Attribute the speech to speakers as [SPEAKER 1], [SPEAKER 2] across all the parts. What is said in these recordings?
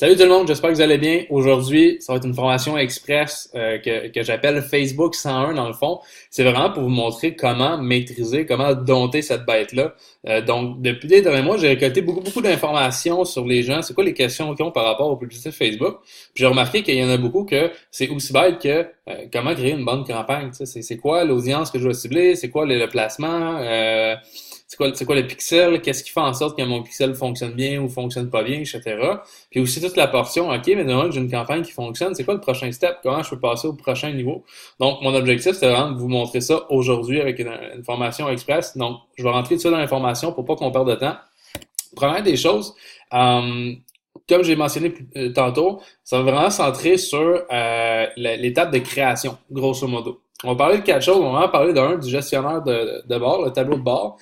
[SPEAKER 1] Salut tout le monde, j'espère que vous allez bien. Aujourd'hui, ça va être une formation express que j'appelle Facebook 101 dans le fond. C'est vraiment pour vous montrer comment maîtriser, comment dompter cette bête-là. Donc, depuis des derniers mois, j'ai récolté beaucoup d'informations sur les gens. C'est quoi les questions qu'ils ont par rapport aux publicités Facebook. Puis j'ai remarqué qu'il y en a beaucoup que c'est aussi bête que comment créer une bonne campagne. Tu sais, c'est quoi l'audience que je dois cibler, c'est quoi le placement, c'est quoi le pixel, qu'est-ce qui fait en sorte que mon pixel fonctionne bien ou fonctionne pas bien, etc. Puis aussi toute la portion, OK, mais demain que j'ai une campagne qui fonctionne, c'est quoi le prochain step? Comment je peux passer au prochain niveau? Donc, mon objectif, c'est vraiment de vous montrer ça aujourd'hui avec une formation express. Donc, je vais rentrer tout ça dans l'information pour pas qu'on perde de temps. Première des choses, comme j'ai mentionné tantôt, ça va vraiment centrer sur l'étape de création, grosso modo. On va parler de quatre choses. On va vraiment parler du gestionnaire de bord, le tableau de bord,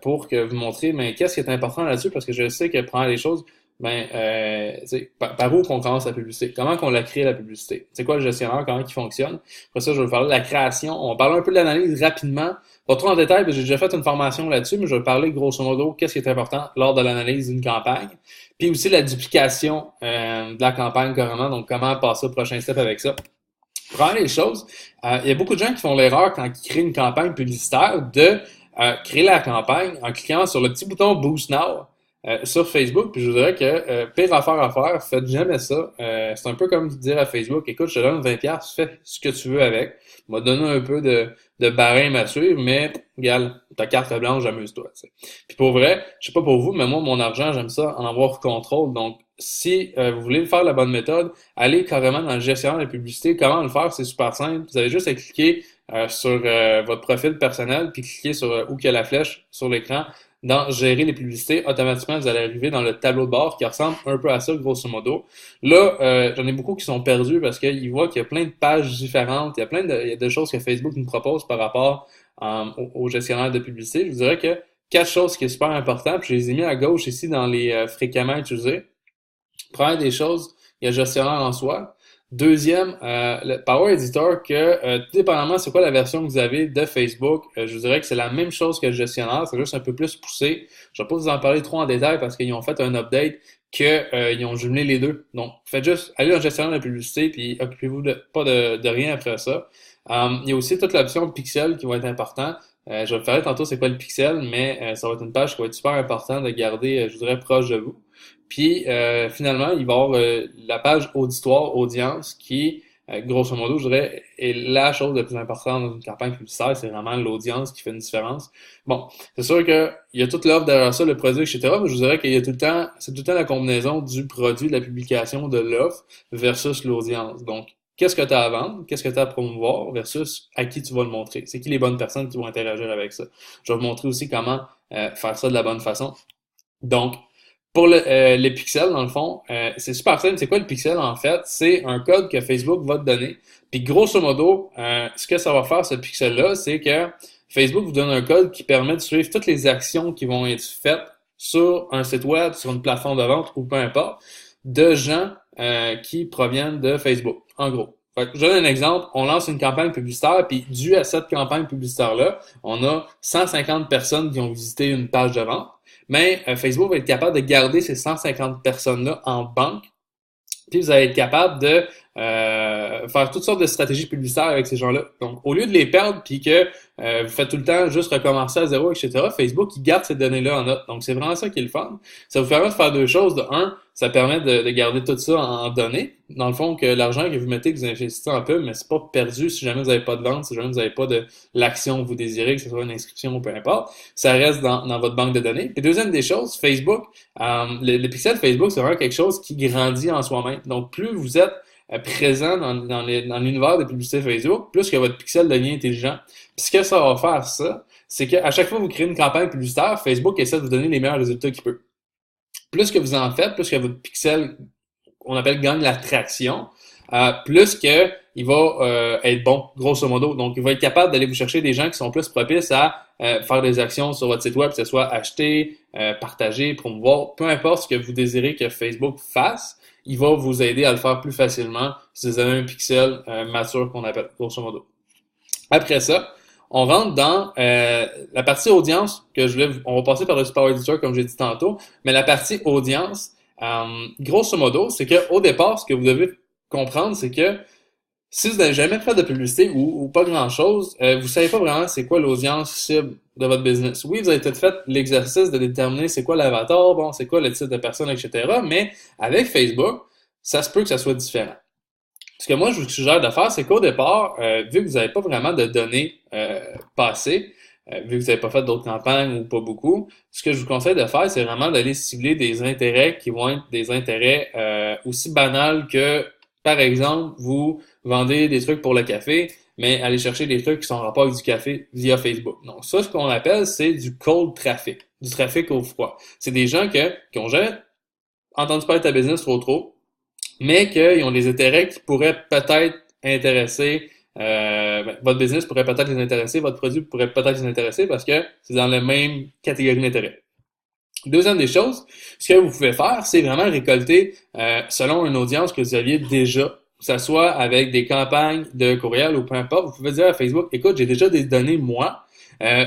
[SPEAKER 1] pour que vous montrez mais qu'est-ce qui est important là-dessus, parce que je sais que prendre les choses, par où qu'on commence la publicité, comment qu'on la crée la publicité, c'est quoi le gestionnaire, comment il fonctionne. Après ça, je vais vous parler de la création. On va parler un peu de l'analyse rapidement, pas trop en détail, parce que j'ai déjà fait une formation là-dessus, mais je vais parler grosso modo qu'est-ce qui est important lors de l'analyse d'une campagne. Puis aussi la duplication de la campagne carrément, donc comment passer au prochain step avec ça. Première les choses, il y a beaucoup de gens qui font l'erreur quand ils créent une campagne publicitaire de créer la campagne en cliquant sur le petit bouton Boost Now sur Facebook. Puis je vous dirais que pire affaire à faire, faites jamais ça. C'est un peu comme dire à Facebook, écoute, je te donne 20$, fais ce que tu veux avec. On va te donner un peu de barème à suivre, mais regarde, ta carte blanche, amuse-toi. T'sais. Puis pour vrai, je sais pas pour vous, mais moi, mon argent, j'aime ça en avoir contrôle. Donc, si vous voulez faire la bonne méthode, allez carrément dans le gestionnaire de publicité. Comment le faire? C'est super simple. Vous avez juste à cliquer sur votre profil personnel, puis cliquer sur où il y a la flèche sur l'écran. Dans gérer les publicités, automatiquement, vous allez arriver dans le tableau de bord qui ressemble un peu à ça, grosso modo. Là, j'en ai beaucoup qui sont perdus parce qu'ils voient qu'il y a plein de pages différentes. Il y a des choses que Facebook nous propose par rapport au gestionnaire de publicité. Je vous dirais que quatre choses qui est super important, puis je les ai mis à gauche ici dans les fréquemment utilisés. Première des choses, il y a le gestionnaire en soi. Deuxième, le Power Editor, que tout dépendamment c'est quoi la version que vous avez de Facebook, je vous dirais que c'est la même chose que le gestionnaire, c'est juste un peu plus poussé. Je ne vais pas vous en parler trop en détail parce qu'ils ont fait un update qu'ils ont jumelé les deux. Donc, faites juste aller dans le gestionnaire de publicité puis occupez-vous pas de rien après ça. Il y a aussi toute l'option pixel qui va être important. Je vais vous parler tantôt c'est quoi le pixel, mais ça va être une page qui va être super importante de garder, je voudrais, proche de vous. Puis finalement, il va y avoir la page auditoire, audience, qui, grosso modo, je dirais, est la chose la plus importante dans une campagne publicitaire. C'est vraiment l'audience qui fait une différence. Bon, c'est sûr qu'il y a toute l'offre derrière ça, le produit, etc. Mais je vous dirais qu'il y a tout le temps, c'est tout le temps la combinaison du produit, de la publication, de l'offre versus l'audience. Donc, qu'est-ce que tu as à vendre, qu'est-ce que tu as à promouvoir versus à qui tu vas le montrer. C'est qui les bonnes personnes qui vont interagir avec ça. Je vais vous montrer aussi comment faire ça de la bonne façon. Donc, pour les pixels, dans le fond, c'est super simple. C'est quoi le pixel, en fait? C'est un code que Facebook va te donner. Puis, grosso modo, ce que ça va faire, ce pixel-là, c'est que Facebook vous donne un code qui permet de suivre toutes les actions qui vont être faites sur un site web, sur une plateforme de vente ou peu importe, de gens qui proviennent de Facebook, en gros. Fait que je donne un exemple, on lance une campagne publicitaire, puis dû à cette campagne publicitaire-là, on a 150 personnes qui ont visité une page de vente. Mais Facebook va être capable de garder ces 150 personnes-là en banque, puis vous allez être capable de faire toutes sortes de stratégies publicitaires avec ces gens-là. Donc, au lieu de les perdre, puis que vous faites tout le temps juste recommencer à zéro, etc., Facebook, il garde ces données-là en note. Donc, c'est vraiment ça qui est le fun. Ça vous permet de faire deux choses. De un, ça permet de garder tout ça en données. Dans le fond, que l'argent que vous mettez, que vous investissez en pub, mais c'est pas perdu si jamais vous n'avez pas de vente, si jamais vous n'avez pas de l'action que vous désirez, que ce soit une inscription ou peu importe. Ça reste dans votre banque de données. Puis, deuxième des choses, Facebook, le pixel Facebook, c'est vraiment quelque chose qui grandit en soi-même. Donc, plus vous êtes présent dans l'univers des publicités Facebook, plus que votre pixel devient intelligent. Puis ce que ça va faire, ça, c'est qu'à chaque fois que vous créez une campagne publicitaire, Facebook essaie de vous donner les meilleurs résultats qu'il peut. Plus que vous en faites, plus que votre pixel, on appelle, gagne la traction, plus que il va être bon, grosso modo. Donc, il va être capable d'aller vous chercher des gens qui sont plus propices à faire des actions sur votre site web, que ce soit acheter, partager, promouvoir, peu importe ce que vous désirez que Facebook fasse, il va vous aider à le faire plus facilement si vous avez un pixel mature qu'on appelle, grosso modo. Après ça, on rentre dans la partie audience que on va passer par le Power Editor comme j'ai dit tantôt, mais la partie audience, Grosso modo, c'est qu'au départ, ce que vous devez comprendre, c'est que si vous n'avez jamais fait de publicité ou pas grand-chose, vous savez pas vraiment c'est quoi l'audience cible de votre business. Oui, vous avez peut-être fait l'exercice de déterminer c'est quoi l'avatar, bon, c'est quoi le type de personne, etc. Mais avec Facebook, ça se peut que ça soit différent. Ce que moi, je vous suggère de faire, c'est qu'au départ, vu que vous n'avez pas vraiment de données passées, vu que vous n'avez pas fait d'autres campagnes ou pas beaucoup, ce que je vous conseille de faire, c'est vraiment d'aller cibler des intérêts qui vont être des intérêts aussi banals que, par exemple, vous vendez des trucs pour le café, mais allez chercher des trucs qui sont en rapport avec du café via Facebook. Donc ça, ce qu'on appelle, c'est du cold traffic, du trafic au froid. C'est des gens qui ont jamais entendu parler de ta business trop, mais qu'ils ont des intérêts qui pourraient peut-être intéresser, votre business pourrait peut-être les intéresser, votre produit pourrait peut-être les intéresser parce que c'est dans la même catégorie d'intérêt. Deuxième des choses, ce que vous pouvez faire, c'est vraiment récolter selon une audience que vous aviez déjà, que ce soit avec des campagnes de courriel ou peu importe. Vous pouvez dire à Facebook, écoute, j'ai déjà des données moi.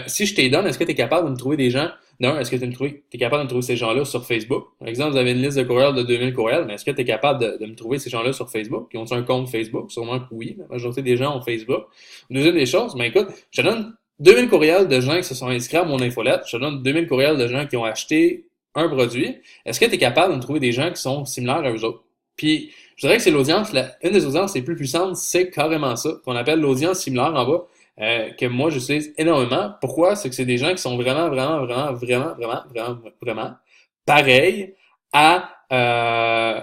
[SPEAKER 1] Si je t'ai donne, est-ce que tu es capable de me trouver des gens? Non, est-ce que tu es capable de me trouver ces gens-là sur Facebook? Par exemple, vous avez une liste de courriels de 2000 courriels, mais est-ce que tu es capable de me trouver ces gens-là sur Facebook? Ils ont un compte Facebook? Sûrement que oui. La majorité des gens ont Facebook. Deuxième des choses, mais écoute, je te donne 2000 courriels de gens qui se sont inscrits à mon infolette. Je te donne 2000 courriels de gens qui ont acheté un produit. Est-ce que tu es capable de me trouver des gens qui sont similaires à eux autres? Puis, je dirais que c'est une des audiences les plus puissantes, c'est carrément ça, qu'on appelle l'audience similaire en bas, que moi j'utilise énormément. Pourquoi? C'est que c'est des gens qui sont vraiment pareils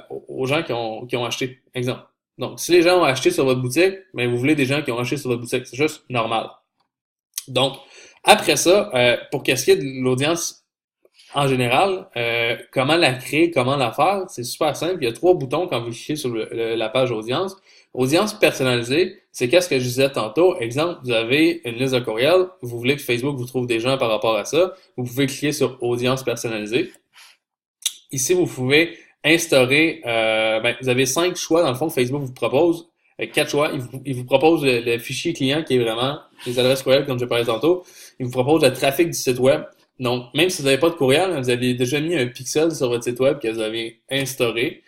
[SPEAKER 1] aux gens qui ont acheté. Exemple. Donc, si les gens ont acheté sur votre boutique, mais vous voulez des gens qui ont acheté sur votre boutique. C'est juste normal. Donc, après ça, pour qu'est-ce qui est de l'audience en général, comment la créer, comment la faire, c'est super simple. Il y a trois boutons quand vous cliquez sur la page audience. Audience personnalisée, c'est qu'est-ce que je disais tantôt. Exemple, vous avez une liste de courriels, vous voulez que Facebook vous trouve des gens par rapport à ça, vous pouvez cliquer sur audience personnalisée. Ici, vous pouvez instaurer, vous avez 5 choix dans le fond que Facebook vous propose. 4 choix. Il vous propose le fichier client qui est vraiment les adresses courriel comme je parlais tantôt. Il vous propose le trafic du site web. Donc, même si vous n'avez pas de courriel, vous avez déjà mis un pixel sur votre site web que vous avez instauré.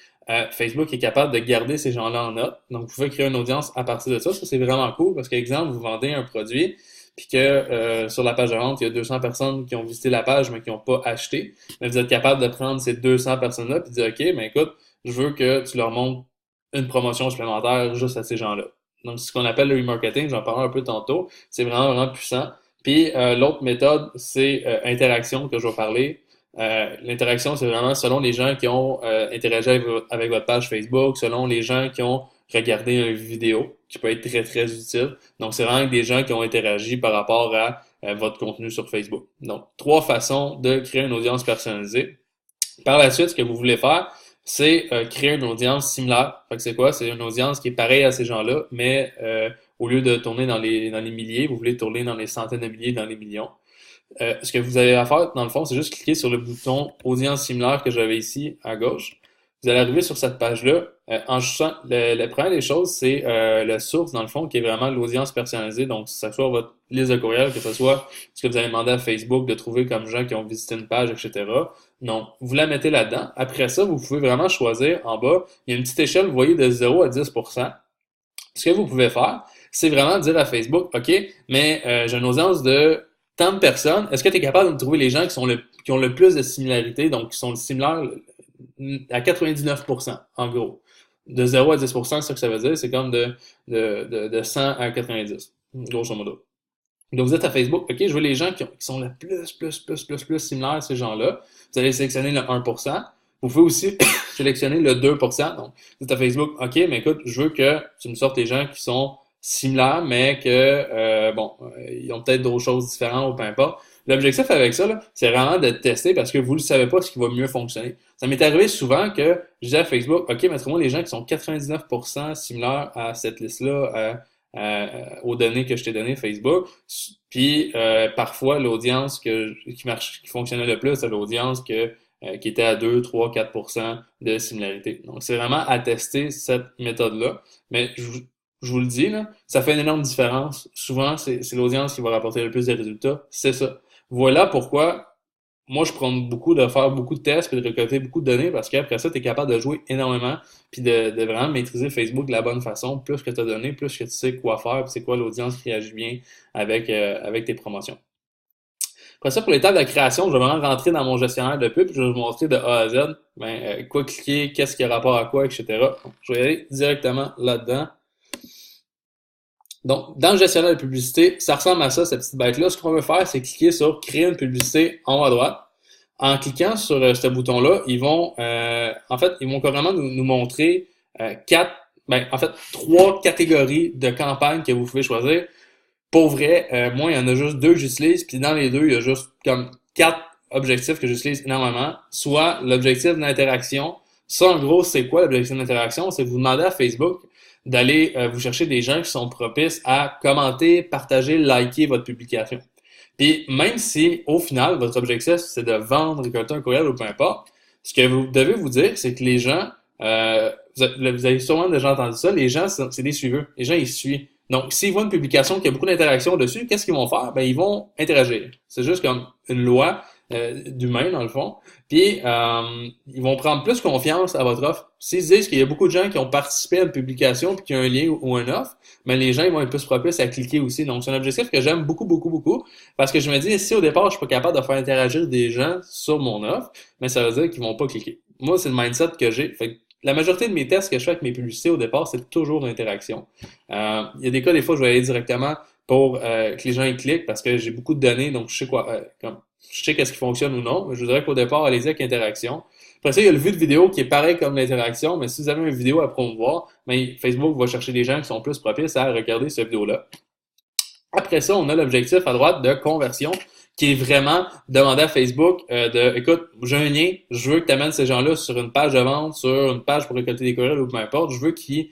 [SPEAKER 1] Facebook est capable de garder ces gens-là en note. Donc, vous pouvez créer une audience à partir de ça. Ça, c'est vraiment cool parce qu'exemple, vous vendez un produit puis que sur la page de vente, il y a 200 personnes qui ont visité la page mais qui n'ont pas acheté. Mais vous êtes capable de prendre ces 200 personnes-là puis de dire, OK, mais écoute, je veux que tu leur montres une promotion supplémentaire juste à ces gens-là. Donc, c'est ce qu'on appelle le remarketing, j'en parlerai un peu tantôt. C'est vraiment puissant. Puis l'autre méthode, c'est interaction que je vais parler. L'interaction, c'est vraiment selon les gens qui ont interagi avec votre page Facebook, selon les gens qui ont regardé une vidéo, qui peut être très, très utile. Donc, c'est vraiment des gens qui ont interagi par rapport à votre contenu sur Facebook. Donc, trois façons de créer une audience personnalisée. Par la suite, ce que vous voulez faire, c'est créer une audience similaire. Fait que c'est quoi? C'est une audience qui est pareille à ces gens-là, mais au lieu de tourner dans les milliers, vous voulez tourner dans les centaines de milliers, dans les millions. Ce que vous avez à faire, dans le fond, c'est juste cliquer sur le bouton audience similaire que j'avais ici à gauche. Vous allez arriver sur cette page-là. En jugeant, la première des choses, c'est la source, dans le fond, qui est vraiment l'audience personnalisée. Donc, que ce soit votre liste de courriel, que ce soit ce que vous avez demandé à Facebook de trouver comme gens qui ont visité une page, etc. Donc, vous la mettez là-dedans. Après ça, vous pouvez vraiment choisir en bas. Il y a une petite échelle, vous voyez, de 0 à 10%. Ce que vous pouvez faire, c'est vraiment dire à Facebook, OK, mais j'ai une audience de tant de personnes. Est-ce que tu es capable de me trouver les gens qui ont le plus de similarités, donc qui sont similaires à 99%, en gros. De 0 à 10%, c'est ça que ça veut dire. C'est comme de 100 à 90, grosso modo. Donc, vous êtes à Facebook, OK, je veux les gens qui sont le plus similaires à ces gens-là. Vous allez sélectionner le 1%. Vous pouvez aussi sélectionner le 2%. Donc, vous êtes à Facebook, OK, mais écoute, je veux que tu me sortes les gens qui sont similaires, mais que, ils ont peut-être d'autres choses différentes ou peu importe. L'objectif avec ça, là, c'est vraiment de tester parce que vous ne savez pas ce qui va mieux fonctionner. Ça m'est arrivé souvent que je disais à Facebook, OK, montre-moi les gens qui sont 99% similaires à cette liste-là, aux données que je t'ai données Facebook. Puis parfois, l'audience qui fonctionnait le plus, c'est l'audience qui était à 2, 3, 4% de similarité. Donc, c'est vraiment à tester cette méthode-là. Mais je vous le dis, là, ça fait une énorme différence. Souvent, c'est l'audience qui va rapporter le plus de résultats. C'est ça. Voilà pourquoi moi, je prends beaucoup de faire beaucoup de tests puis de récolter beaucoup de données parce qu'après ça, tu es capable de jouer énormément puis de vraiment maîtriser Facebook de la bonne façon. Plus que tu as donné, plus que tu sais quoi faire puis c'est quoi l'audience qui réagit bien avec tes promotions. Après ça, pour l'étape de la création, je vais vraiment rentrer dans mon gestionnaire de pub, je vais vous montrer de A à Z, quoi cliquer, qu'est-ce qui a rapport à quoi, etc. Je vais aller directement là-dedans. Donc, dans le gestionnaire de publicité, ça ressemble à ça, cette petite bête-là. Ce qu'on veut faire, c'est cliquer sur créer une publicité en haut à droite. En cliquant sur ce bouton-là, ils vont carrément nous montrer trois catégories de campagnes que vous pouvez choisir. Pour vrai, moi, il y en a juste deux que j'utilise, puis dans les deux, il y a juste comme quatre objectifs que j'utilise énormément. Soit l'objectif d'interaction. Ça, en gros, c'est quoi l'objectif d'interaction? C'est vous demander à Facebook d'aller vous chercher des gens qui sont propices à commenter, partager, liker votre publication. Puis même si, au final, votre objectif, c'est de vendre, récolter un courriel ou peu importe, ce que vous devez vous dire, c'est que les gens, vous avez sûrement déjà entendu ça, les gens, c'est des suiveurs. Les gens, ils suivent. Donc, s'ils voient une publication qui a beaucoup d'interactions dessus, qu'est-ce qu'ils vont faire? Ben, ils vont interagir. C'est juste comme une loi d'humain, dans le fond. Puis, ils vont prendre plus confiance à votre offre. S'ils se disent qu'il y a beaucoup de gens qui ont participé à une publication puis qu'il y a un lien ou une offre, mais les gens ils vont être plus propices à cliquer aussi. Donc, c'est un objectif que j'aime beaucoup, beaucoup, beaucoup. Parce que je me dis, si au départ, je suis pas capable de faire interagir des gens sur mon offre, mais ça veut dire qu'ils vont pas cliquer. Moi, c'est le mindset que j'ai. Fait que la majorité de mes tests que je fais avec mes publicités au départ, c'est toujours l'interaction. Il y a des cas, des fois, je vais aller directement pour que les gens y cliquent parce que j'ai beaucoup de données, donc je sais quoi, je sais qu'est-ce qui fonctionne ou non. Mais je voudrais qu'au départ, allez-y avec interaction. Après ça, il y a le vue de vidéo qui est pareil comme l'interaction, mais si vous avez une vidéo à promouvoir, ben, Facebook va chercher des gens qui sont plus propices à regarder cette vidéo-là. Après ça, on a l'objectif à droite de conversion qui est vraiment demander à Facebook écoute, j'ai un lien, je veux que tu amènes ces gens-là sur une page de vente, sur une page pour récolter des courriels ou peu importe, je veux qu'ils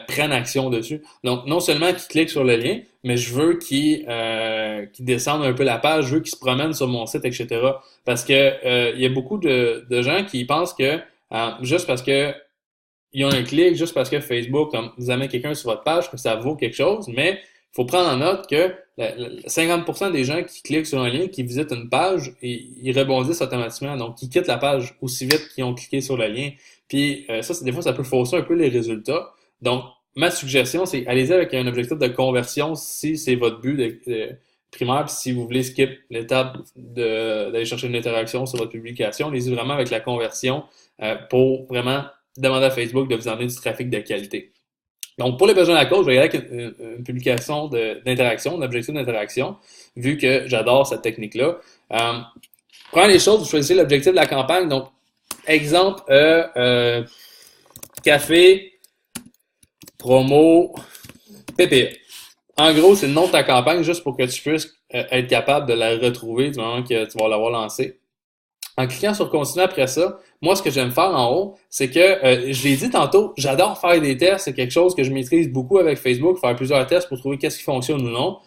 [SPEAKER 1] prennent action dessus. Donc, non seulement qu'ils cliquent sur le lien, mais je veux qu'ils descendent un peu la page, je veux qu'ils se promènent sur mon site, etc. Parce que il y a beaucoup de gens qui pensent que juste parce que ils ont un clic, juste parce que Facebook, comme vous amenez quelqu'un sur votre page, que ça vaut quelque chose, mais il faut prendre en note que 50% des gens qui cliquent sur un lien, qui visitent une page, ils rebondissent automatiquement. Donc, ils quittent la page aussi vite qu'ils ont cliqué sur le lien. Puis des fois, ça peut fausser un peu les résultats. Donc, ma suggestion, c'est allez-y avec un objectif de conversion si c'est votre but primaire, puis si vous voulez skip l'étape d'aller chercher une interaction sur votre publication, allez-y vraiment avec la conversion pour vraiment demander à Facebook de vous emmener du trafic de qualité. Donc, pour les besoins de la cause, je vais y aller avec une publication d'interaction, d'objectif d'interaction, vu que j'adore cette technique-là. Première des choses, vous choisissez l'objectif de la campagne. Donc, exemple, café, promo, PPE. En gros, c'est le nom de ta campagne, juste pour que tu puisses être capable de la retrouver du moment que tu vas l'avoir lancée. En cliquant sur continuer après ça, moi, ce que j'aime faire en haut, c'est que, je l'ai dit tantôt, j'adore faire des tests. C'est quelque chose que je maîtrise beaucoup avec Facebook, faire plusieurs tests pour trouver qu'est-ce qui fonctionne ou non.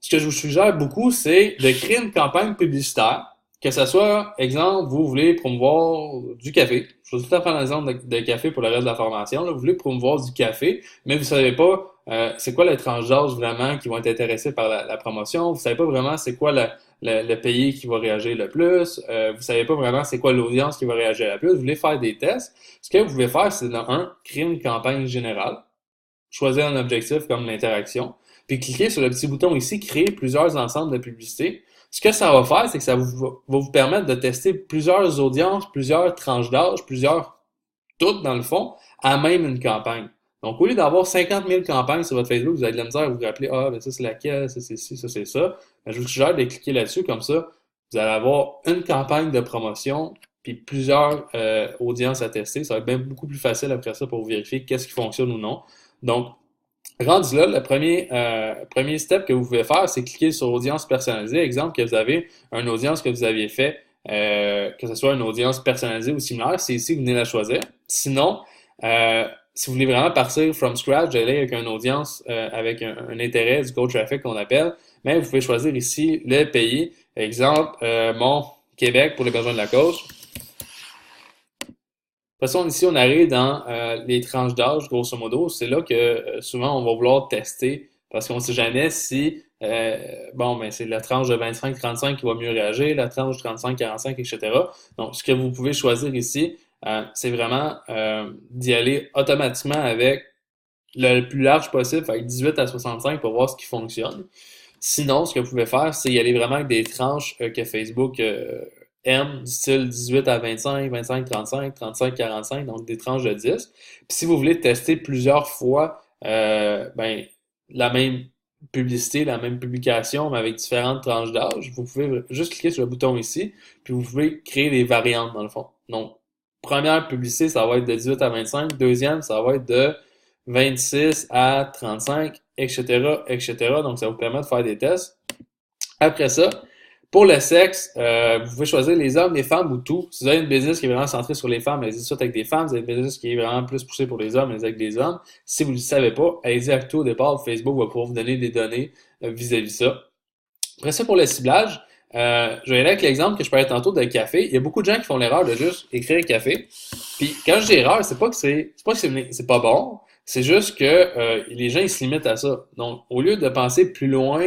[SPEAKER 1] Ce que je vous suggère beaucoup, c'est de créer une campagne publicitaire, que ce soit, exemple, vous voulez promouvoir du café. Je vais tout à fait prendre l'exemple de café pour le reste de la formation. Là. Vous voulez promouvoir du café, mais vous savez pas c'est quoi les tranches d'âge vraiment qui vont être intéressés par la promotion. Vous savez pas vraiment c'est quoi le pays qui va réagir le plus. Vous savez pas vraiment c'est quoi l'audience qui va réagir le plus. Vous voulez faire des tests. Ce que vous pouvez faire, c'est créer une campagne générale, choisir un objectif comme l'interaction, puis cliquez sur le petit bouton ici, créer plusieurs ensembles de publicités. Ce que ça va faire, c'est que ça va vous permettre de tester plusieurs audiences, plusieurs tranches d'âge, toutes dans le fond, à même une campagne. Donc, au lieu d'avoir 50 000 campagnes sur votre Facebook, vous avez de la misère à vous rappeler, ben ça c'est laquelle, ça c'est ci, ça c'est ça. Ben, je vous suggère de cliquer là-dessus, comme ça, vous allez avoir une campagne de promotion, puis plusieurs audiences à tester. Ça va être bien beaucoup plus facile après ça pour vous vérifier qu'est-ce qui fonctionne ou non. Donc, rendu là, le premier step que vous pouvez faire, c'est cliquer sur audience personnalisée. Exemple, que vous avez une audience que vous aviez fait, que ce soit une audience personnalisée ou similaire, c'est ici que vous venez la choisir. Sinon, si vous voulez vraiment partir from scratch, d'aller avec une audience avec un intérêt du cold traffic qu'on appelle, mais vous pouvez choisir ici le pays. Exemple, mon Québec pour les besoins de la cause. De toute façon, ici, on arrive dans les tranches d'âge, grosso modo. C'est là que souvent, on va vouloir tester Parce qu'on ne sait jamais si, bon, ben, c'est la tranche de 25-35 qui va mieux réagir, la tranche 35-45, etc. Donc, ce que vous pouvez choisir ici, c'est vraiment d'y aller automatiquement avec le plus large possible, avec 18 à 65 pour voir ce qui fonctionne. Sinon, ce que vous pouvez faire, c'est y aller vraiment avec des tranches que Facebook aime, du style 18 à 25, 25-35, 35-45, donc des tranches de 10. Puis si vous voulez tester plusieurs fois ben, la même publicité, la même publication, mais avec différentes tranches d'âge, vous pouvez juste cliquer sur le bouton ici, puis vous pouvez créer des variantes dans le fond. Donc, première publicité, ça va être de 18 à 25. Deuxième, ça va être de 26 à 35, etc., etc. Donc, ça vous permet de faire des tests. Après ça, pour le sexe, vous pouvez choisir les hommes, les femmes ou tout. Si vous avez une business qui est vraiment centrée sur les femmes, allez-y tout avec des femmes. Vous avez une business qui est vraiment plus poussée pour les hommes, allez-y avec des hommes. Si vous ne le savez pas, allez-y avec tout au départ. Facebook va pouvoir vous donner des données vis-à-vis de ça. Après ça, pour le ciblage, je vais aller avec l'exemple que je parlais tantôt de café. Il y a beaucoup de gens qui font l'erreur de juste écrire café. Puis quand je dis erreur, c'est pas que c'est pas bon, c'est juste que les gens ils se limitent à ça. Donc, au lieu de penser plus loin,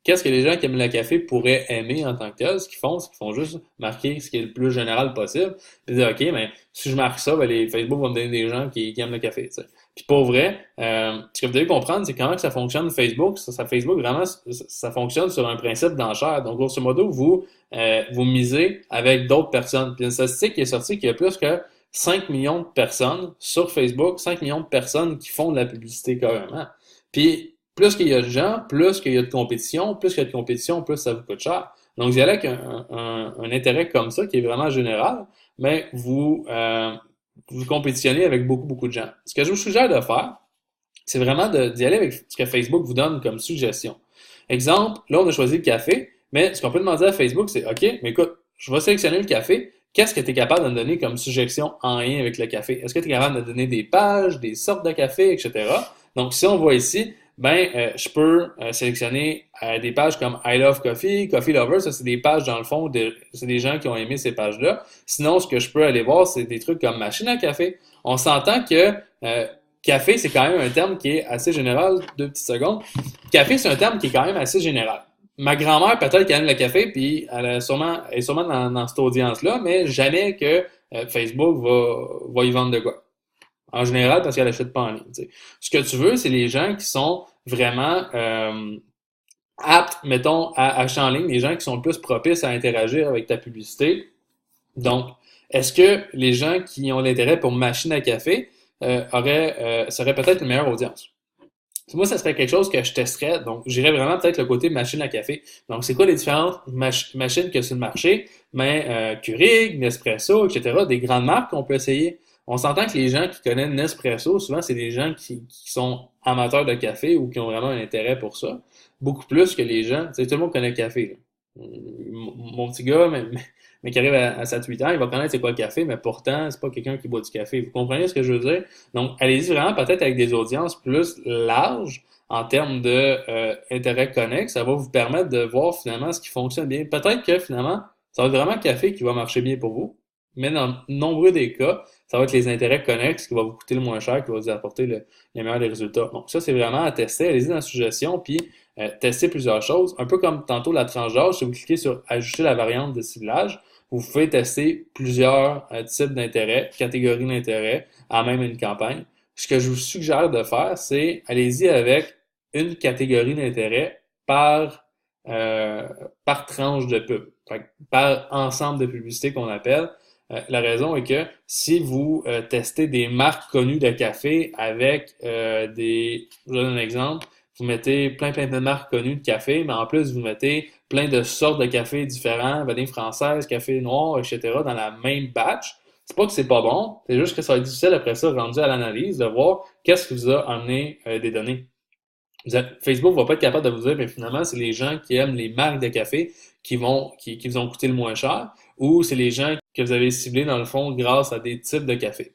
[SPEAKER 1] qu'est-ce que les gens qui aiment le café pourraient aimer en tant que tel, ce qu'ils font, c'est qu'ils font juste marquer ce qui est le plus général possible. Puis dire, OK, mais si je marque ça, ben, Facebook va me donner des gens qui aiment le café. T'sais. Puis pour vrai, ce que vous devez comprendre, c'est comment que ça fonctionne Facebook. Facebook, vraiment, ça fonctionne sur un principe d'enchère. Donc, grosso modo, vous misez avec d'autres personnes. Puis une statistique qui est sortie qu'il y a plus que 5 millions de personnes sur Facebook, 5 millions de personnes qui font de la publicité carrément. Puis, plus qu'il y a de gens, plus qu'il y a de compétition, plus qu'il y a de compétition, plus ça vous coûte cher. Donc, vous y allez avec un intérêt comme ça, qui est vraiment général, mais vous compétitionnez avec beaucoup, beaucoup de gens. Ce que je vous suggère de faire, c'est vraiment d'y aller avec ce que Facebook vous donne comme suggestion. Exemple, là, on a choisi le café, mais ce qu'on peut demander à Facebook, c'est, OK, mais écoute, je vais sélectionner le café. Qu'est-ce que tu es capable de me donner comme suggestion en lien avec le café? Est-ce que tu es capable de donner des pages, des sortes de café, etc.? Donc, si on voit ici, je peux sélectionner des pages comme I Love Coffee, Coffee Lover, ça c'est des pages dans le fond, c'est des gens qui ont aimé ces pages-là. Sinon, ce que je peux aller voir, c'est des trucs comme machine à café. On s'entend que café, c'est quand même un terme qui est assez général. 2 petites secondes. Café, c'est un terme qui est quand même assez général. Ma grand-mère, peut-être qu'elle aime le café, puis elle est sûrement dans cette audience-là, mais jamais que Facebook va y vendre de quoi. En général, parce qu'elle n'achète pas en ligne. T'sais. Ce que tu veux, c'est les gens qui sont vraiment aptes, mettons, à acheter en ligne, les gens qui sont le plus propices à interagir avec ta publicité. Donc, est-ce que les gens qui ont l'intérêt pour machine à café seraient peut-être une meilleure audience? Moi, ça serait quelque chose que je testerais. Donc, j'irais vraiment peut-être le côté machine à café. Donc, c'est quoi les différentes machines qu'il y a sur le marché? Keurig, Nespresso, etc. Des grandes marques qu'on peut essayer. On s'entend que les gens qui connaissent Nespresso, souvent, c'est des gens qui sont amateurs de café ou qui ont vraiment un intérêt pour ça. Beaucoup plus que les gens. Tu sais, tout le monde connaît le café. Là. Mon petit gars, mais qui arrive à 7-8 ans, il va connaître c'est quoi le café, mais pourtant, c'est pas quelqu'un qui boit du café. Vous comprenez ce que je veux dire? Donc, allez-y vraiment peut-être avec des audiences plus larges en termes de intérêt connexe. Ça va vous permettre de voir finalement ce qui fonctionne bien. Peut-être que finalement, ça va être vraiment le café qui va marcher bien pour vous, mais dans nombreux des cas, ça va être les intérêts connexes qui va vous coûter le moins cher, qui va vous apporter les meilleurs des résultats. Donc, ça, c'est vraiment à tester. Allez-y dans la suggestion, puis tester plusieurs choses. Un peu comme tantôt la tranche d'âge, si vous cliquez sur ajouter la variante de ciblage, vous pouvez tester plusieurs types d'intérêts, catégories d'intérêts, à même une campagne. Ce que je vous suggère de faire, c'est allez-y avec une catégorie d'intérêt par tranche de pub, par ensemble de publicités qu'on appelle. La raison est que si vous testez des marques connues de café avec je vous donne un exemple, vous mettez plein de marques connues de café, mais en plus vous mettez plein de sortes de cafés différents, vanille française, café noir, etc. dans la même batch. C'est pas que c'est pas bon, c'est juste que ça va être difficile après ça, rendu à l'analyse, de voir qu'est-ce qui vous a amené des données. Facebook va pas être capable de vous dire, mais finalement, c'est les gens qui aiment les marques de café qui vous ont coûté le moins cher, ou c'est les gens que vous avez ciblés dans le fond grâce à des types de café.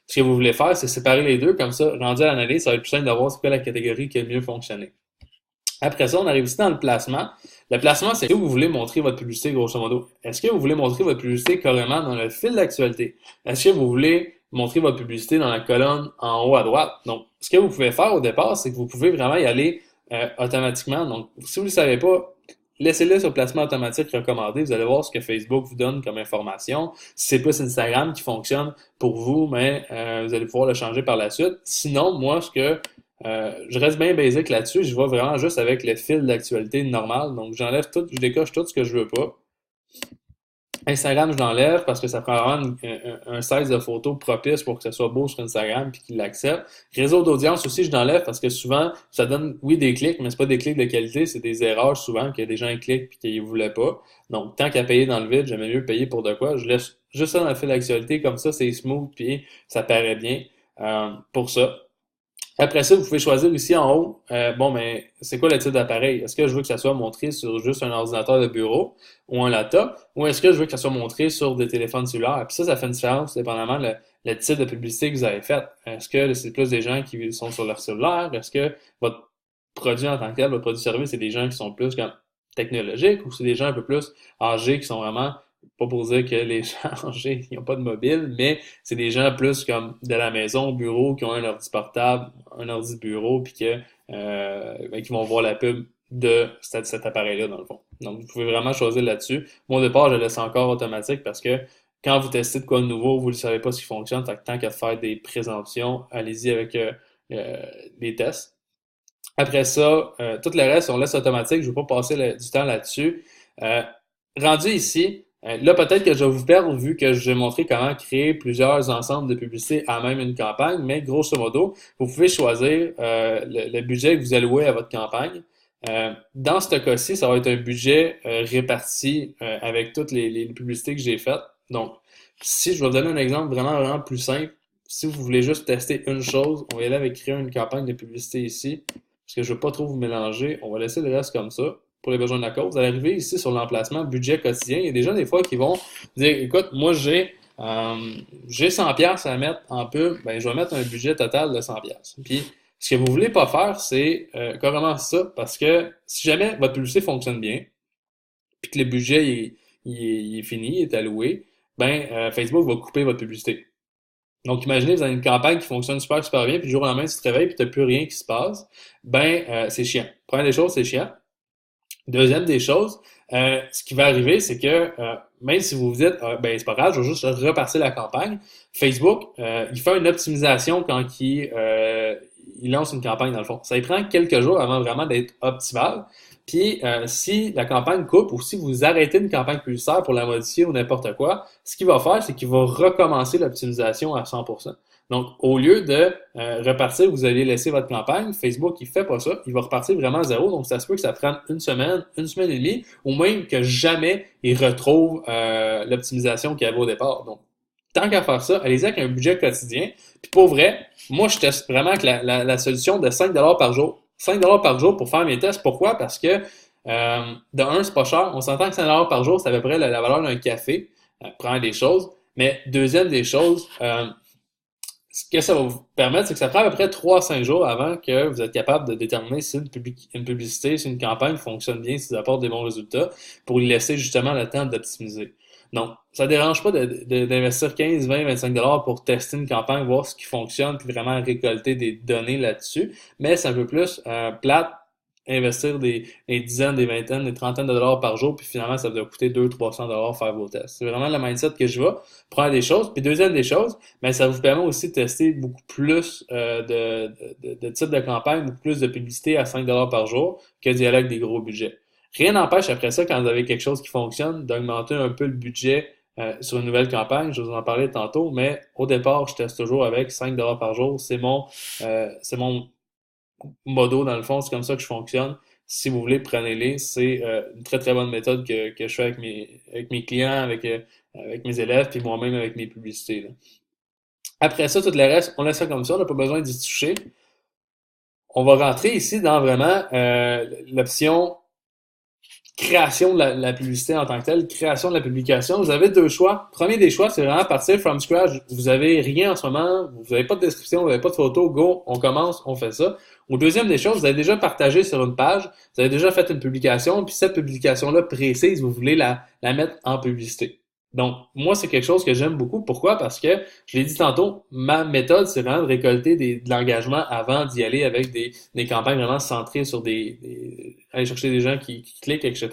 [SPEAKER 1] Ce que vous voulez faire, c'est séparer les deux, comme ça, rendu à l'analyse, ça va être plus simple de voir c'est quoi la catégorie qui a le mieux fonctionné. Après ça, on arrive ici dans le placement. Le placement, c'est où vous voulez montrer votre publicité, grosso modo. Est-ce que vous voulez montrer votre publicité carrément dans le fil d'actualité? Est-ce que vous voulez montrer votre publicité dans la colonne en haut à droite. Donc, ce que vous pouvez faire au départ, c'est que vous pouvez vraiment y aller automatiquement. Donc, si vous ne le savez pas, laissez-le sur placement automatique recommandé. Vous allez voir ce que Facebook vous donne comme information. Si c'est plus Instagram qui fonctionne pour vous, mais vous allez pouvoir le changer par la suite. Sinon, moi, je reste bien basique là-dessus. Je vais vraiment juste avec le fil d'actualité normal. Donc, j'enlève tout, je décoche tout ce que je veux pas. Instagram, je l'enlève parce que ça prend vraiment un size de photo propice pour que ce soit beau sur Instagram puis qu'il l'accepte. Réseau d'audience aussi, je l'enlève parce que souvent, ça donne, oui, des clics, mais c'est pas des clics de qualité, c'est des erreurs souvent que des gens cliquent puis qu'ils voulaient pas. Donc, tant qu'à payer dans le vide, j'aimais mieux payer pour de quoi. Je laisse juste ça dans le fil d'actualité, comme ça, c'est smooth puis ça paraît bien pour ça. Après ça, vous pouvez choisir ici en haut, bon, mais c'est quoi le type d'appareil? Est-ce que je veux que ça soit montré sur juste un ordinateur de bureau ou un laptop, ou est-ce que je veux que ça soit montré sur des téléphones cellulaires? Puis ça fait une différence dépendamment le type de publicité que vous avez fait. Est-ce que c'est plus des gens qui sont sur leur cellulaire? Est-ce que votre produit en tant que tel, votre produit-service, c'est des gens qui sont plus comme technologiques ou c'est des gens un peu plus âgés qui sont vraiment pas pour dire que les gens âgés ils n'ont pas de mobile, mais c'est des gens plus comme de la maison au bureau qui ont un ordi portable, un ordi de bureau, puis qui vont voir la pub de cet appareil-là, dans le fond. Donc, vous pouvez vraiment choisir là-dessus. Moi, au départ, je laisse encore automatique parce que quand vous testez de quoi de nouveau, vous ne savez pas ce qui fonctionne. Fait que tant qu'à faire des présomptions, allez-y avec les tests. Après ça, tout le reste, on laisse automatique. Je ne vais pas passer du temps là-dessus. Rendu ici, là, peut-être que je vais vous perdre vu que je vais montrer comment créer plusieurs ensembles de publicités à même une campagne, mais grosso modo, vous pouvez choisir le budget que vous allouez à votre campagne. Dans ce cas-ci, ça va être un budget réparti avec toutes les publicités que j'ai faites. Donc, si je vais vous donner un exemple vraiment plus simple, si vous voulez juste tester une chose, on va y aller avec créer une campagne de publicité ici, parce que je ne veux pas trop vous mélanger. On va laisser le reste comme ça pour les besoins de la cause. Vous allez arriver ici sur l'emplacement budget quotidien. Il y a des gens des fois qui vont dire, écoute, moi j'ai 100 pièces à mettre en pub, ben je vais mettre un budget total de 100 pièces. Puis ce que vous voulez pas faire, c'est carrément ça, parce que si jamais votre publicité fonctionne bien, puis que le budget il est fini, il est alloué, ben Facebook va couper votre publicité. Donc, imaginez, vous avez une campagne qui fonctionne super bien, puis du jour au lendemain, tu te réveilles, puis tu n'as plus rien qui se passe. Ben, c'est chiant. Première des choses, c'est chiant. Deuxième des choses, ce qui va arriver, c'est que même si vous vous dites, ben c'est pas grave, je vais juste repartir la campagne, Facebook, il fait une optimisation quand il lance une campagne dans le fond. Ça lui prend quelques jours avant vraiment d'être optimal. Puis si la campagne coupe ou si vous arrêtez une campagne publicitaire pour la modifier ou n'importe quoi, ce qu'il va faire, c'est qu'il va recommencer l'optimisation à 100%. Donc, au lieu de repartir, vous allez laisser votre campagne, Facebook, il fait pas ça, il va repartir vraiment à zéro. Donc, ça se peut que ça prenne une semaine et demie, ou même que jamais il retrouve l'optimisation qu'il y avait au départ. Donc, tant qu'à faire ça, allez-y avec un budget quotidien. Puis pour vrai, moi, je teste vraiment avec la solution de 5$ par jour. 5$ par jour pour faire mes tests. Pourquoi? Parce que, de un, c'est pas cher. On s'entend que 5$ par jour, c'est à peu près la valeur d'un café. Prendre des choses. Mais deuxième des choses, ce que ça va vous permettre, c'est que ça prend à peu près 3 à 5 jours avant que vous êtes capable de déterminer si une publicité, si une campagne fonctionne bien, si ça apporte des bons résultats, pour lui laisser justement le temps d'optimiser. Donc, ça ne dérange pas d'investir 15, 20, 25$ pour tester une campagne, voir ce qui fonctionne, puis vraiment récolter des données là-dessus. Mais c'est un peu plus plate, investir des dizaines, des vingtaines, des trentaines de dollars par jour, puis finalement, ça va coûter 200-300$ faire vos tests. C'est vraiment le mindset que je vais. Prendre des choses. Puis deuxième des choses, ben, ça vous permet aussi de tester beaucoup plus de types de campagnes, beaucoup plus de publicité à 5$ par jour que d'y aller avec des gros budgets. Rien n'empêche après ça, quand vous avez quelque chose qui fonctionne, d'augmenter un peu le budget sur une nouvelle campagne. Je vous en parlais tantôt, mais au départ, je teste toujours avec 5$ par jour. C'est mon modo dans le fond, c'est comme ça que je fonctionne. Si vous voulez, prenez-les. C'est une très bonne méthode que je fais avec mes clients, avec mes élèves, puis moi-même avec mes publicités, là. Après ça, tout le reste, on laisse ça comme ça, on n'a pas besoin d'y toucher. On va rentrer ici dans vraiment l'option création de la publicité en tant que telle, création de la publication. Vous avez deux choix. Premier des choix, c'est vraiment partir from scratch. Vous avez rien en ce moment, vous n'avez pas de description, vous n'avez pas de photo, go, on commence, on fait ça. Ou deuxième des choses, vous avez déjà partagé sur une page, vous avez déjà fait une publication, puis cette publication-là précise, vous voulez la mettre en publicité. Donc, moi, c'est quelque chose que j'aime beaucoup. Pourquoi? Parce que, je l'ai dit tantôt, ma méthode, c'est vraiment de récolter de l'engagement avant d'y aller avec des campagnes vraiment centrées sur aller chercher des gens qui cliquent, etc.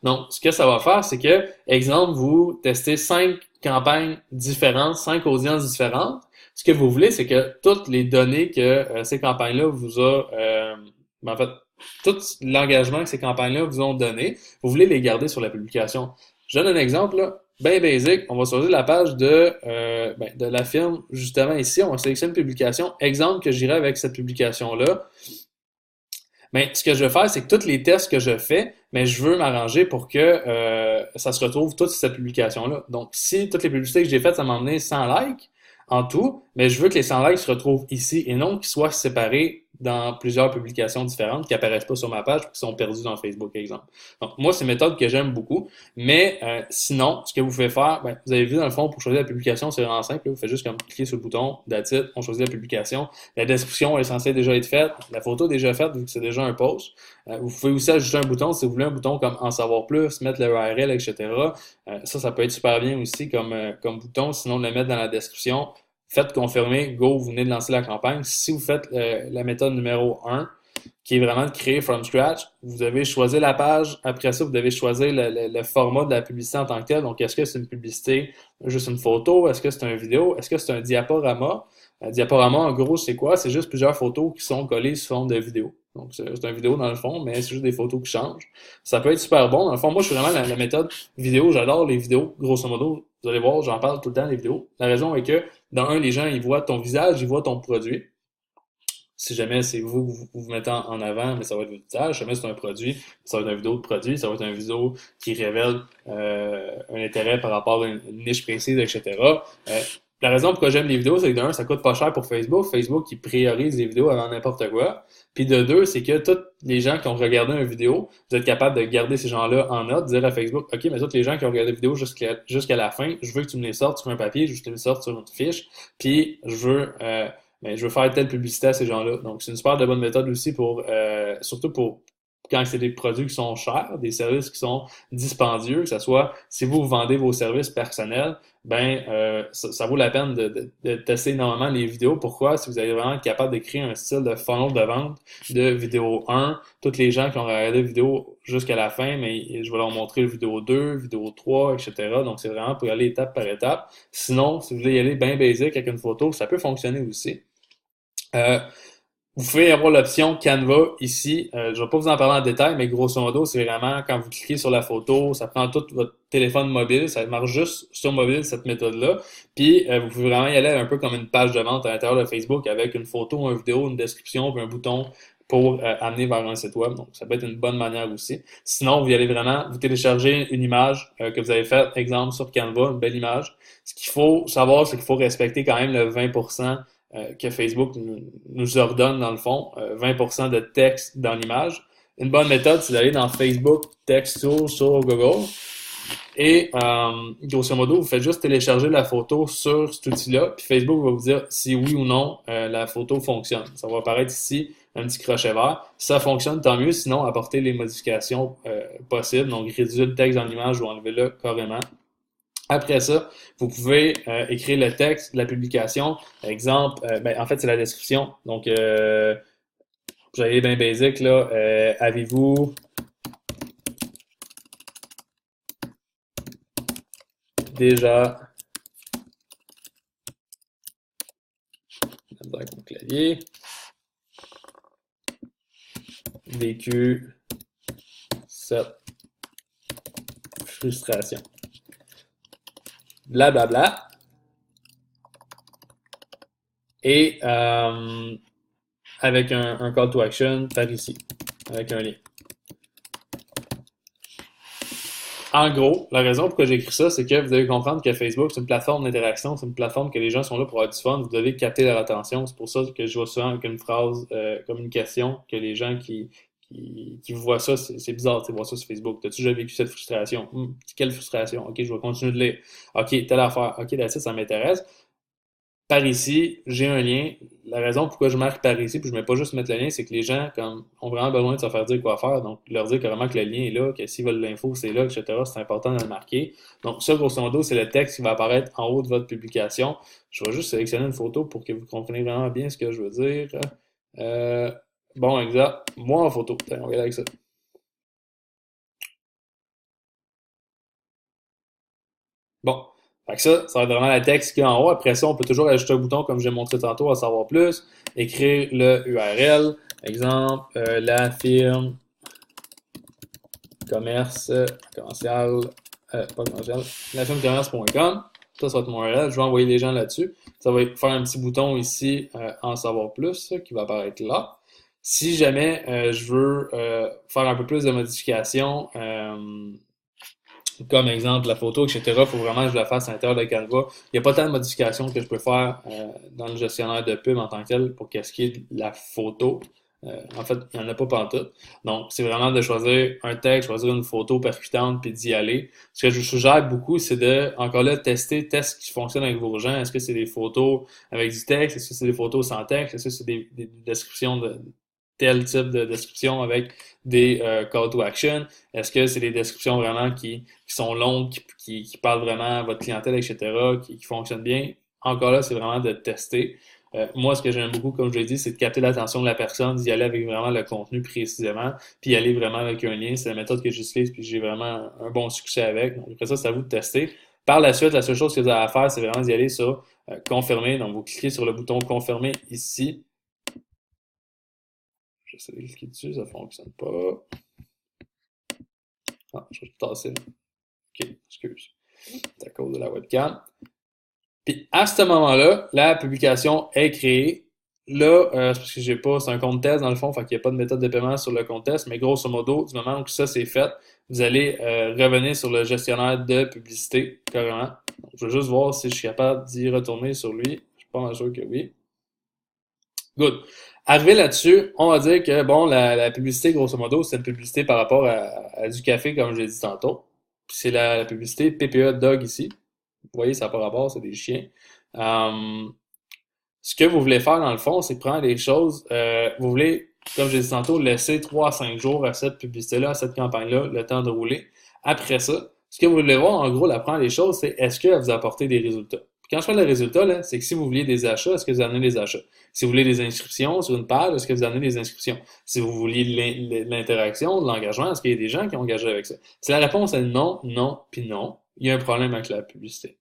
[SPEAKER 1] Donc, ce que ça va faire, c'est que, exemple, vous testez 5 campagnes différentes, 5 audiences différentes. Ce que vous voulez, c'est que toutes les données que ces campagnes-là vous a, en fait, tout l'engagement que ces campagnes-là vous ont donné, vous voulez les garder sur la publication. Je donne un exemple, là, bien basic. On va choisir la page de la firme, justement ici. On va sélectionner une publication. Exemple que j'irai avec cette publication-là. Mais ce que je vais faire, c'est que tous les tests que je fais, mais je veux m'arranger pour que ça se retrouve tout sur cette publication-là. Donc, si toutes les publicités que j'ai faites, ça m'a emmené 100 likes en tout, mais je veux que les 100 likes se retrouvent ici et non qu'ils soient séparés dans plusieurs publications différentes qui apparaissent pas sur ma page et qui sont perdues dans Facebook, par exemple. Donc, moi, c'est une méthode que j'aime beaucoup. Mais sinon, ce que vous pouvez faire, ben, vous avez vu dans le fond, pour choisir la publication, c'est vraiment simple. Là. Vous faites juste comme cliquer sur le bouton, that's it, on choisit la publication. La description est censée déjà être faite. La photo est déjà faite vu que c'est déjà un post. Vous pouvez aussi ajouter un bouton si vous voulez un bouton comme en savoir plus, mettre le URL, etc. Ça peut être super bien aussi comme bouton. Sinon, le mettre dans la description. Faites confirmer, go, vous venez de lancer la campagne. Si vous faites la méthode numéro 1, qui est vraiment de créer from scratch. Vous devez choisir la page. Après ça, vous devez choisir le format de la publicité en tant que tel. Donc, est-ce que c'est une publicité, juste une photo? Est-ce que c'est une vidéo? Est-ce que c'est un diaporama? Un diaporama, en gros, c'est quoi? C'est juste plusieurs photos qui sont collées sous forme de vidéo. Donc, c'est une vidéo dans le fond, mais c'est juste des photos qui changent. Ça peut être super bon. Dans le fond, moi, je suis vraiment la méthode vidéo. J'adore les vidéos, grosso modo. Vous allez voir, j'en parle tout le temps, les vidéos. La raison est que, dans un, les gens, ils voient ton visage, ils voient ton produit. Si jamais c'est vous mettez en avant, mais ça va être votre visage. Si jamais c'est un produit, ça va être une vidéo de produit, ça va être une vidéo qui révèle un intérêt par rapport à une niche précise, etc. La raison pourquoi j'aime les vidéos, c'est que d'un, ça coûte pas cher pour Facebook. Facebook qui priorise les vidéos avant n'importe quoi. Puis de deux, c'est que tous les gens qui ont regardé une vidéo, vous êtes capable de garder ces gens-là en note, dire à Facebook, OK, mais tous les gens qui ont regardé la vidéo jusqu'à la fin, je veux que tu me les sortes sur un papier, je veux que tu me les sortes sur une fiche, puis je veux faire telle publicité à ces gens-là. Donc, c'est une super de bonne méthode aussi surtout pour quand c'est des produits qui sont chers, des services qui sont dispendieux, que ce soit si vous vendez vos services personnels, ça vaut la peine de tester énormément les vidéos. Pourquoi? Si vous êtes vraiment capable de créer un style de funnel de vente de vidéo 1, tous les gens qui ont regardé la vidéo jusqu'à la fin, mais je vais leur montrer le vidéo 2, vidéo 3, etc. Donc, c'est vraiment pour y aller étape par étape. Sinon, si vous voulez y aller bien basic avec une photo, ça peut fonctionner aussi. Euh, Vous pouvez avoir l'option Canva ici. Je ne vais pas vous en parler en détail, mais grosso modo, c'est vraiment quand vous cliquez sur la photo, ça prend tout votre téléphone mobile, ça marche juste sur mobile, cette méthode-là. Puis, vous pouvez vraiment y aller un peu comme une page de vente à l'intérieur de Facebook avec une photo, une vidéo, une description, puis un bouton pour amener vers un site web. Donc, ça peut être une bonne manière aussi. Sinon, vous y allez vraiment, vous téléchargez une image que vous avez faite, exemple sur Canva, une belle image. Ce qu'il faut savoir, c'est qu'il faut respecter quand même le 20% que Facebook nous ordonne dans le fond, 20% de texte dans l'image. Une bonne méthode, c'est d'aller dans Facebook Text Tool sur Google et grosso modo, vous faites juste télécharger la photo sur cet outil-là, puis Facebook va vous dire si oui ou non la photo fonctionne. Ça va apparaître ici, un petit crochet vert. Si ça fonctionne, tant mieux. Sinon, apportez les modifications possibles. Donc, réduire le texte dans l'image ou enlever-le carrément. Après ça, vous pouvez écrire le texte de la publication. Exemple, en fait, c'est la description. Donc, vous avez bien basic, là. Avez-vous déjà avec mon clavier vécu cette frustration? Blablabla. Et avec un call to action par ici, avec un lien. En gros, la raison pourquoi j'ai écrit ça, c'est que vous devez comprendre que Facebook, c'est une plateforme d'interaction, c'est une plateforme que les gens sont là pour avoir du fun, vous devez capter leur attention. C'est pour ça que je vois souvent avec une phrase, comme une question, que les gens qui voient ça, c'est bizarre de voir ça sur Facebook. T'as-tu déjà vécu cette frustration? Quelle frustration? Ok, je vais continuer de lire. Ok, telle affaire. Ok, là, ça m'intéresse. par ici, j'ai un lien. La raison pourquoi je marque par ici, puis je ne mets pas juste mettre le lien, c'est que les gens comme, ont vraiment besoin de se faire dire quoi faire. Donc, leur dire carrément que le lien est là, que s'ils veulent l'info, c'est là, etc. C'est important de le marquer. Donc, ça, grosso modo, c'est le texte qui va apparaître en haut de votre publication. Je vais juste sélectionner une photo pour que vous compreniez vraiment bien ce que je veux dire. Euh, bon, exact. Moi en photo. Tiens, on va y aller avec ça. Bon. Fait que ça va être vraiment la texte qui est en haut. Après ça, on peut toujours ajouter un bouton, comme j'ai montré tantôt, à savoir plus. Écrire le URL. Exemple, la firme commerce commercial, pas commercial, la firme commerce.com. Ça va être mon URL. Je vais envoyer les gens là-dessus. Ça va faire un petit bouton ici, en savoir plus, qui va apparaître là. Si jamais je veux faire un peu plus de modifications, comme exemple la photo, etc., il faut vraiment que je la fasse à l'intérieur de Canva. Il n'y a pas tant de modifications que je peux faire dans le gestionnaire de pub en tant que tel pour qu'est-ce qui est de la photo. En fait, il n'y en a pas pantoute. Donc, c'est vraiment de choisir un texte, choisir une photo percutante, puis d'y aller. Ce que je vous suggère beaucoup, c'est de, encore là, tester ce qui fonctionne avec vos gens. Est-ce que c'est des photos avec du texte? Est-ce que c'est des photos sans texte? Est-ce que c'est des descriptions de tel type de description avec des call to action? Est-ce que c'est des descriptions vraiment qui sont longues, qui parlent vraiment à votre clientèle, etc., qui fonctionnent bien? Encore là, c'est vraiment de tester. Moi, ce que j'aime beaucoup, comme je l'ai dit, c'est de capter l'attention de la personne, d'y aller avec vraiment le contenu précisément, puis y aller vraiment avec un lien. C'est la méthode que j'utilise, puis j'ai vraiment un bon succès avec. Donc, après ça, c'est à vous de tester. Par la suite, la seule chose que vous avez à faire, c'est vraiment d'y aller sur confirmer. Donc, vous cliquez sur le bouton confirmer ici. J'essaie de cliquer dessus, ça ne fonctionne pas. Ah, je vais tout tasser. OK, excuse. C'est à cause de la webcam. Puis à ce moment-là, la publication est créée. Là, c'est parce que j'ai pas, c'est un compte test dans le fond, fait qu'il n'y a pas de méthode de paiement sur le compte test, mais grosso modo, du moment où ça c'est fait, vous allez revenir sur le gestionnaire de publicité, carrément. Donc, je vais juste voir si je suis capable d'y retourner sur lui. Je suis pas mal sûr que oui. Good. Arrivé là-dessus, on va dire que bon, la publicité, grosso modo, c'est une publicité par rapport à du café, comme je l'ai dit tantôt. Puis c'est la publicité PPA Dog ici. Vous voyez, ça n'a pas rapport, c'est des chiens. Euh, Ce que vous voulez faire dans le fond, c'est prendre des choses. Vous voulez, comme je l'ai dit tantôt, laisser 3 à 5 jours à cette publicité-là, à cette campagne-là, le temps de rouler. Après ça, ce que vous voulez voir, en gros, la première des choses, c'est est-ce qu'elle vous a apporté des résultats. Puis quand je parle de résultats, là, c'est que si vous vouliez des achats, est-ce que vous amenez des achats? Si vous voulez des inscriptions sur une page, est-ce que vous amenez des inscriptions? Si vous vouliez de l'interaction, de l'engagement, est-ce qu'il y a des gens qui ont engagé avec ça? Si la réponse est non, non, puis non, il y a un problème avec la publicité.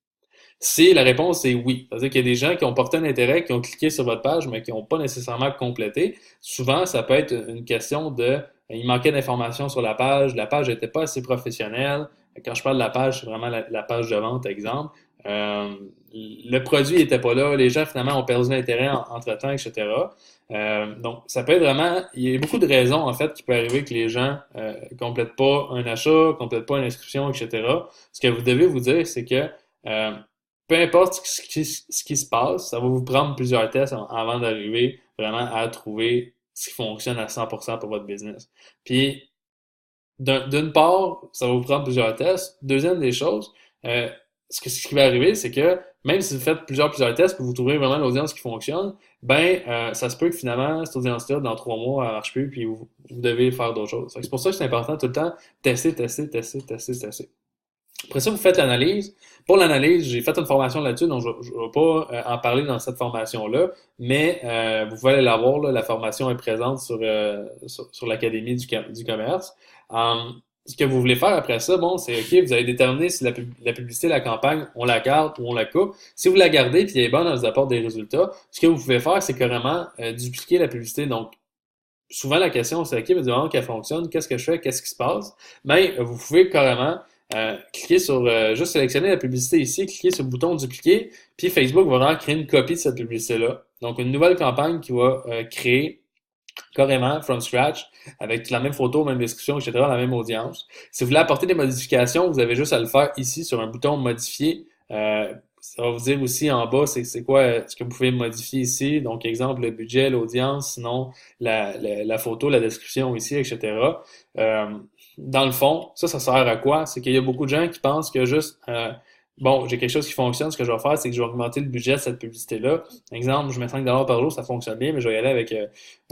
[SPEAKER 1] Si la réponse est oui, c'est-à-dire qu'il y a des gens qui ont porté un intérêt, qui ont cliqué sur votre page, mais qui n'ont pas nécessairement complété. Souvent, ça peut être une question de il manquait d'informations sur la page n'était pas assez professionnelle. Quand je parle de la page, c'est vraiment la page de vente, exemple. Le produit n'était pas là, les gens finalement ont perdu l'intérêt entre-temps, etc. Donc, ça peut être vraiment, il y a beaucoup de raisons en fait qui peut arriver que les gens complètent pas un achat, complètent pas une inscription, etc. Ce que vous devez vous dire, c'est que euh, peu importe ce qui se passe, ça va vous prendre plusieurs tests avant d'arriver vraiment à trouver ce qui fonctionne à 100% pour votre business. Puis, d'une part, ça va vous prendre plusieurs tests. Deuxième des choses, euh, ce qui va arriver, c'est que même si vous faites plusieurs tests pour vous trouver vraiment l'audience qui fonctionne, ben, ça se peut que finalement, cette audience-là, dans 3 mois, elle marche plus, puis vous devez faire d'autres choses. C'est pour ça que c'est important tout le temps, tester. Après ça, vous faites l'analyse. Pour l'analyse, j'ai fait une formation là-dessus, donc je ne vais pas en parler dans cette formation-là, mais vous pouvez aller la voir, là, la formation est présente sur l'Académie du commerce. Ce que vous voulez faire après ça, bon, c'est OK, vous allez déterminer si la publicité, la campagne, on la garde ou on la coupe. Si vous la gardez puis elle est bonne, elle vous apporte des résultats, ce que vous pouvez faire, c'est carrément dupliquer la publicité. Donc, souvent la question, c'est OK, mais du moment qu'elle fonctionne, qu'est-ce que je fais, qu'est-ce qui se passe? Ben, vous pouvez carrément cliquer sur, juste sélectionner la publicité ici, cliquer sur le bouton dupliquer, puis Facebook va vraiment créer une copie de cette publicité-là. Donc, une nouvelle campagne qui va créer carrément from scratch, avec la même photo, même description, etc., la même audience. Si vous voulez apporter des modifications, vous avez juste à le faire ici sur un bouton modifier. Ça va vous dire aussi en bas, c'est quoi ce que vous pouvez modifier ici. Donc, exemple, le budget, l'audience, sinon la photo, la description ici, etc. Dans le fond, ça sert à quoi? C'est qu'il y a beaucoup de gens qui pensent que juste bon, j'ai quelque chose qui fonctionne, ce que je vais faire, c'est que je vais augmenter le budget de cette publicité-là. Exemple, je mets 5$ par jour, ça fonctionne bien, mais je vais y aller avec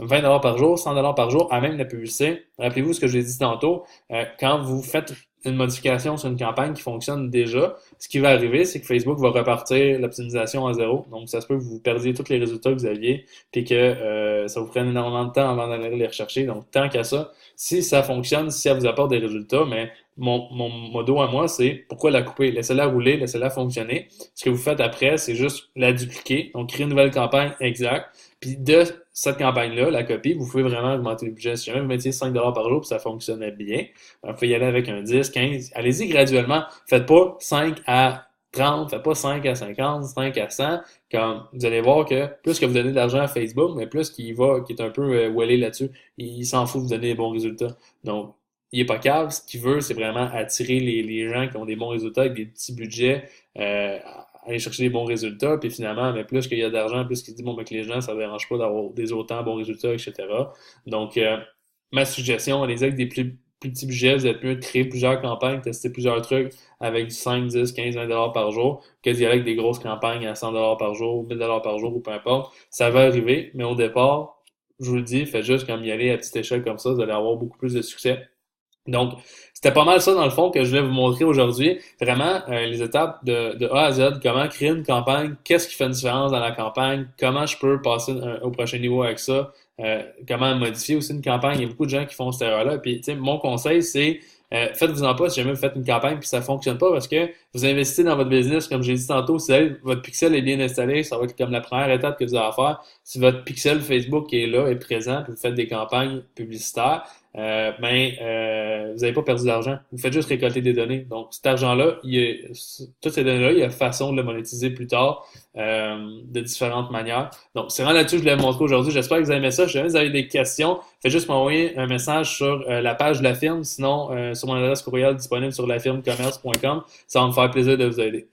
[SPEAKER 1] 20$ par jour, 100$ par jour, à même la publicité. Rappelez-vous ce que je l'ai dit tantôt, quand vous faites une modification sur une campagne qui fonctionne déjà, ce qui va arriver, c'est que Facebook va repartir l'optimisation à zéro. Donc, ça se peut que vous perdiez tous les résultats que vous aviez, puis que ça vous prenne énormément de temps avant d'aller les rechercher. Donc, tant qu'à ça, si ça fonctionne, si ça vous apporte des résultats, mais mon modo à moi, c'est pourquoi la couper? Laissez-la rouler, laissez-la fonctionner. Ce que vous faites après, c'est juste la dupliquer. Donc, créer une nouvelle campagne exacte. Puis de cette campagne-là, la copie, vous pouvez vraiment augmenter le budget. Si jamais vous mettiez 5$ par jour et ça fonctionnait bien, vous pouvez y aller avec un 10, 15. Allez-y graduellement. Faites pas 5 à 30, faites pas 5 à 50, 5 à 100. Comme vous allez voir que plus que vous donnez de l'argent à Facebook, mais plus qu'il est un peu wellé là-dessus, il s'en fout de vous donner des bons résultats. Donc, il est pas cave. Ce qu'il veut, c'est vraiment attirer les gens qui ont des bons résultats avec des petits budgets, aller chercher des bons résultats. Puis finalement, mais plus qu'il y a d'argent, plus qu'il dit, bon, mais que les gens, ça ne dérange pas d'avoir des autant bons résultats, etc. Donc, ma suggestion, allez-y avec des plus petits budgets, vous êtes mieux de créer plusieurs campagnes, tester plusieurs trucs avec du 5, 10, 15, 20$ par jour, que d'y aller avec des grosses campagnes à 100$ par jour, 1000$ par jour ou peu importe. Ça va arriver, mais au départ, je vous le dis, faites juste comme y aller à petite échelle comme ça, vous allez avoir beaucoup plus de succès. Donc, c'était pas mal ça dans le fond que je voulais vous montrer aujourd'hui. Vraiment, les étapes de A à Z, comment créer une campagne, qu'est-ce qui fait une différence dans la campagne, comment je peux passer au prochain niveau avec ça, comment modifier aussi une campagne. Il y a beaucoup de gens qui font cette erreur-là. Puis, tu sais, mon conseil, c'est faites-vous-en pas si jamais vous faites une campagne puis ça fonctionne pas parce que vous investissez dans votre business, comme j'ai dit tantôt, si votre pixel est bien installé, ça va être comme la première étape que vous avez à faire. Si votre pixel Facebook est là, est présent, puis vous faites des campagnes publicitaires, vous n'avez pas perdu d'argent. Vous faites juste récolter des données. Donc, cet argent-là, toutes ces données-là, il y a façon de le monétiser plus tard de différentes manières. Donc, c'est vraiment là-dessus que je voulais vous montrer aujourd'hui. J'espère que vous avez aimé ça. Si jamais vous avez des questions, faites juste m'envoyer un message sur la page de la firme. Sinon, sur mon adresse courriel disponible sur lafirmecommerce.com. Ça va me faire plaisir de vous aider.